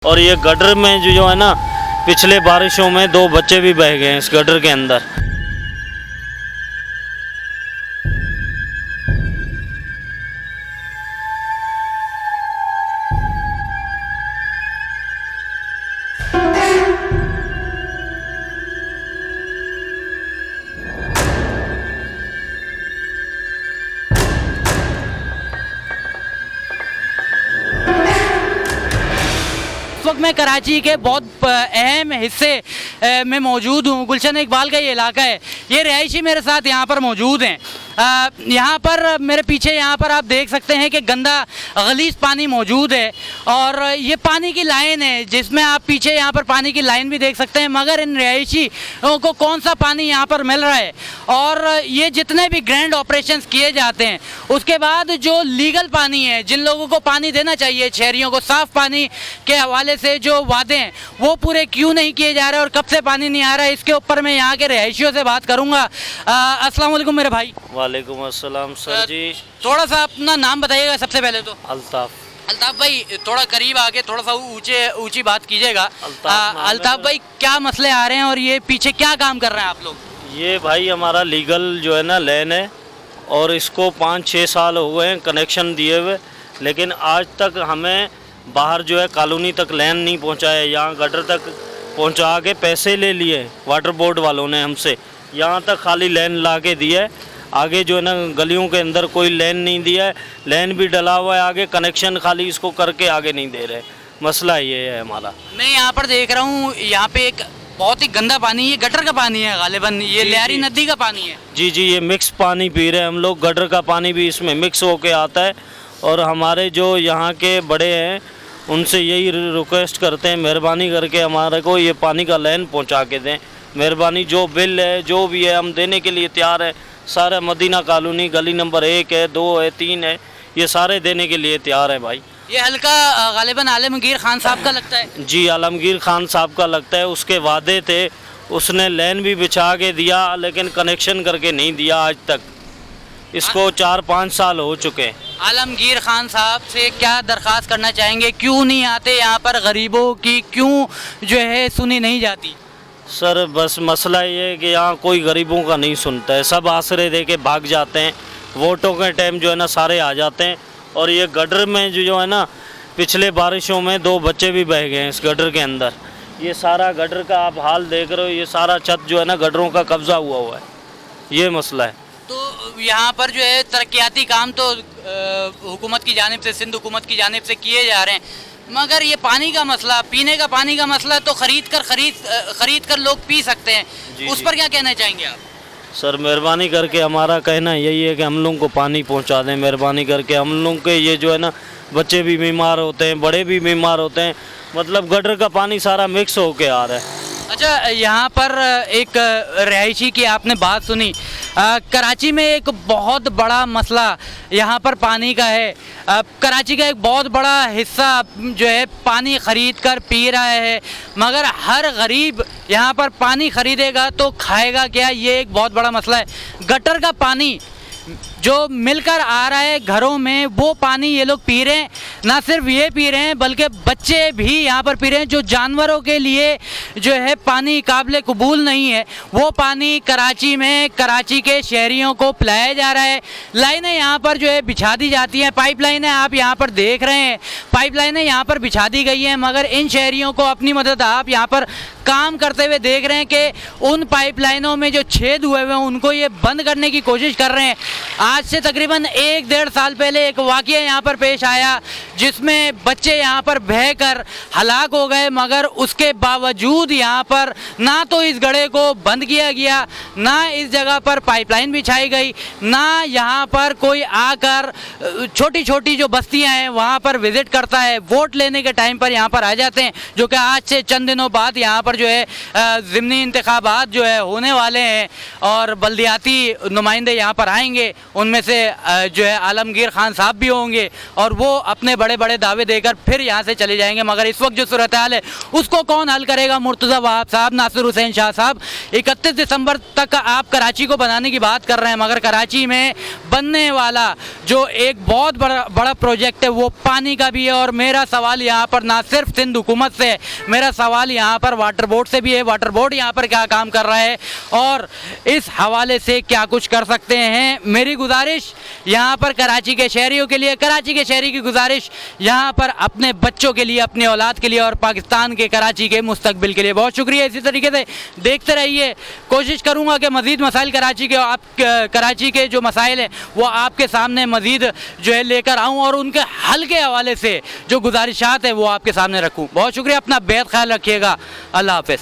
और ये गटर में जो है ना, पिछले बारिशों में 2 बच्चे भी बह गए हैं इस गटर के अंदर। इस वक्त मैं कराची के बहुत अहम हिस्से में मौजूद हूँ। गुलशन इकबाल का ये इलाका है। ये रिहायशी मेरे साथ यहाँ पर मौजूद हैं। यहाँ पर मेरे पीछे यहाँ पर आप देख सकते हैं कि गंदा गलीज पानी मौजूद है और ये पानी की लाइन है, जिसमें आप पीछे यहाँ पर पानी की लाइन भी देख सकते हैं। मगर इन रिहायशी को कौन सा पानी यहाँ पर मिल रहा है, और ये जितने भी ग्रैंड ऑपरेशंस किए जाते हैं उसके बाद जो लीगल पानी है, जिन लोगों को पानी देना चाहिए, शहरियों को साफ़ पानी के हवाले से जो वादे हैं वो पूरे क्यों नहीं किए जा रहे और कब से पानी नहीं आ रहा है, इसके ऊपर मैं यहाँ के रिहायशियों से बात करूँगा। अस्सलाम वालेकुम मेरे भाई। वालेकुम अस्सलाम सर जी। थोड़ा सा अपना नाम बताइएगा सबसे पहले तो। अल्ताफ़। अल्ताफ़ भाई थोड़ा करीब आके थोड़ा सा ऊंची बात कीजिएगा। अल्ताफ़ भाई क्या मसले आ रहे हैं और ये पीछे क्या काम कर रहे हैं आप लोग? ये भाई हमारा लीगल जो है ना लैन है, और इसको 5-6 साल हो गए हैं कनेक्शन दिए हुए, लेकिन आज तक हमें बाहर जो है कॉलोनी तक लैन नहीं पहुंचाया। यहाँ गटर तक पहुंचा के पैसे ले लिए वाटर बोर्ड वालों ने हमसे, यहाँ तक खाली लैन ला के दिया है। आगे जो है ना गलियों के अंदर कोई लैन नहीं दिया है, लैन भी डला हुआ है, आगे कनेक्शन खाली इसको करके आगे नहीं दे रहे। मसला ये है हमारा। मैं यहाँ पर देख रहा हूँ, यहाँ पे एक बहुत ही गंदा पानी, ये गटर का पानी है गालिबन, ये लियारी नदी का पानी है। जी जी, ये मिक्स पानी पी रहे हैं हम लोग। गटर का पानी भी इसमें मिक्स होके आता है, और हमारे जो यहाँ के बड़े हैं उनसे यही रिक्वेस्ट करते हैं, मेहरबानी करके हमारे को ये पानी का लाइन पहुँचा के दें। मेहरबानी, जो बिल है जो भी है हम देने के लिए तैयार है। सारा मदीना कॉलोनी गली नंबर 1 है, 2 है, 3 है, ये सारे देने के लिए तैयार है भाई। ये हल्का गालिबन आलमगीर खान साहब का लगता है। जी, आलमगीर खान साहब का लगता है। उसके वादे थे, उसने लाइन भी बिछा के दिया, लेकिन कनेक्शन करके नहीं दिया आज तक। इसको 4-5 साल हो चुके हैं। आलमगीर खान साहब से क्या दरख्वास्त करना चाहेंगे, क्यों नहीं आते यहाँ पर, गरीबों की क्यों जो है सुनी नहीं जाती? सर बस मसला ये है कि यहाँ कोई गरीबों का नहीं सुनता है, सब आसरे दे के भाग जाते हैं। वोटों के टाइम जो है ना सारे आ जाते हैं। और ये गटर में जो है ना, पिछले बारिशों में 2 बच्चे भी बह गए हैं इस गटर के अंदर। ये सारा गटर का आप हाल देख रहे हो, ये सारा छत जो है ना गटरों का कब्जा हुआ है। ये मसला है। तो यहाँ पर जो है तरक्याती काम तो हुकूमत की जानिब से, सिंध हुकूमत की जानिब से किए जा रहे हैं, मगर ये पानी का मसला, पीने का पानी का मसला तो खरीद कर लोग पी सकते हैं। उस पर क्या कहना चाहेंगे आप? सर मेहरबानी करके हमारा कहना यही है कि हम लोगों को पानी पहुंचा दें। मेहरबानी करके हम लोग के ये जो है ना, बच्चे भी बीमार होते हैं, बड़े भी बीमार होते हैं। मतलब गटर का पानी सारा मिक्स होके आ रहा है। अच्छा, यहाँ पर एक रिहायशी की आपने बात सुनी। कराची में एक बहुत बड़ा मसला यहाँ पर पानी का है। कराची का एक बहुत बड़ा हिस्सा जो है पानी ख़रीद कर पी रहा है, मगर हर गरीब यहाँ पर पानी ख़रीदेगा तो खाएगा क्या, ये एक बहुत बड़ा मसला है। गटर का पानी जो मिलकर आ रहा है घरों में, वो पानी ये लोग पी रहे हैं। ना सिर्फ ये पी रहे हैं बल्कि बच्चे भी यहाँ पर पी रहे हैं। जो जानवरों के लिए जो है पानी काबिल कबूल नहीं है, वो पानी कराची में कराची के शहरियों को पिलाया जा रहा है। लाइनें यहाँ पर जो है बिछा दी जाती हैं, पाइप लाइनें आप यहाँ पर देख रहे हैं, पाइप लाइनें यहाँ पर बिछा दी गई हैं, मगर इन शहरियों को अपनी मदद आप यहाँ पर काम करते हुए देख रहे हैं कि उन पाइप लाइनों में जो छेद हुए हुए हैं उनको ये बंद करने की कोशिश कर रहे हैं। आज से तकरीबन 1-1.5 साल पहले एक वाक़या यहाँ पर पेश आया, जिसमें बच्चे यहाँ पर बहकर हलाक हो गए, मगर उसके बावजूद यहाँ पर ना तो इस गड्ढे को बंद किया गया, ना इस जगह पर पाइपलाइन बिछाई गई, ना यहाँ पर कोई आकर छोटी छोटी जो बस्तियाँ हैं वहाँ पर विज़िट करता है। वोट लेने के टाइम पर यहाँ पर आ जाते हैं, जो कि आज से चंद दिनों बाद यहाँ पर जो है ज़िमनी इंतखाबात जो है होने वाले हैं, और बल्दियाती नुमाइंदे यहाँ पर आएंगे, उनमें से जो है आलमगीर खान साहब भी होंगे और वो अपने बड़े बड़े दावे देकर फिर यहाँ से चले जाएंगे। मगर इस वक्त जो सूरत हाल है उसको कौन हल करेगा? मुर्तज़ा वहाब साहब, नासिर हुसैन शाह साहब। 31 दिसंबर तक आप कराची को बनाने की बात कर रहे हैं, मगर कराची में बनने वाला जो एक बहुत बड़ा प्रोजेक्ट है वो पानी का भी है। और मेरा सवाल यहाँ पर ना सिर्फ सिंध हुकूमत से है, मेरा सवाल यहाँ पर वाटर बोर्ड से भी है। वाटर बोर्ड यहाँ पर क्या काम कर रहा है और इस हवाले से क्या कुछ कर सकते हैं? मेरी गुजारिश यहाँ पर कराची के शहरियों के लिए, कराची के शहरी की गुजारिश यहाँ पर अपने बच्चों के लिए, अपनी औलाद के लिए और पाकिस्तान के कराची के मुस्तकबिल के लिए। बहुत शुक्रिया। इसी तरीके से देखते रहिए। कोशिश करूँगा कि मज़ीद मसाइल कराची के, आप कराची के जो मसाइल हैं वो आपके सामने मज़ीद जो है लेकर आऊँ और उनके हल के हवाले से जो गुजारिशात है वो आपके सामने रखूँ। बहुत शुक्रिया। अपना बेहद ख्याल रखिएगा। अल्लाह हाफ़िज़।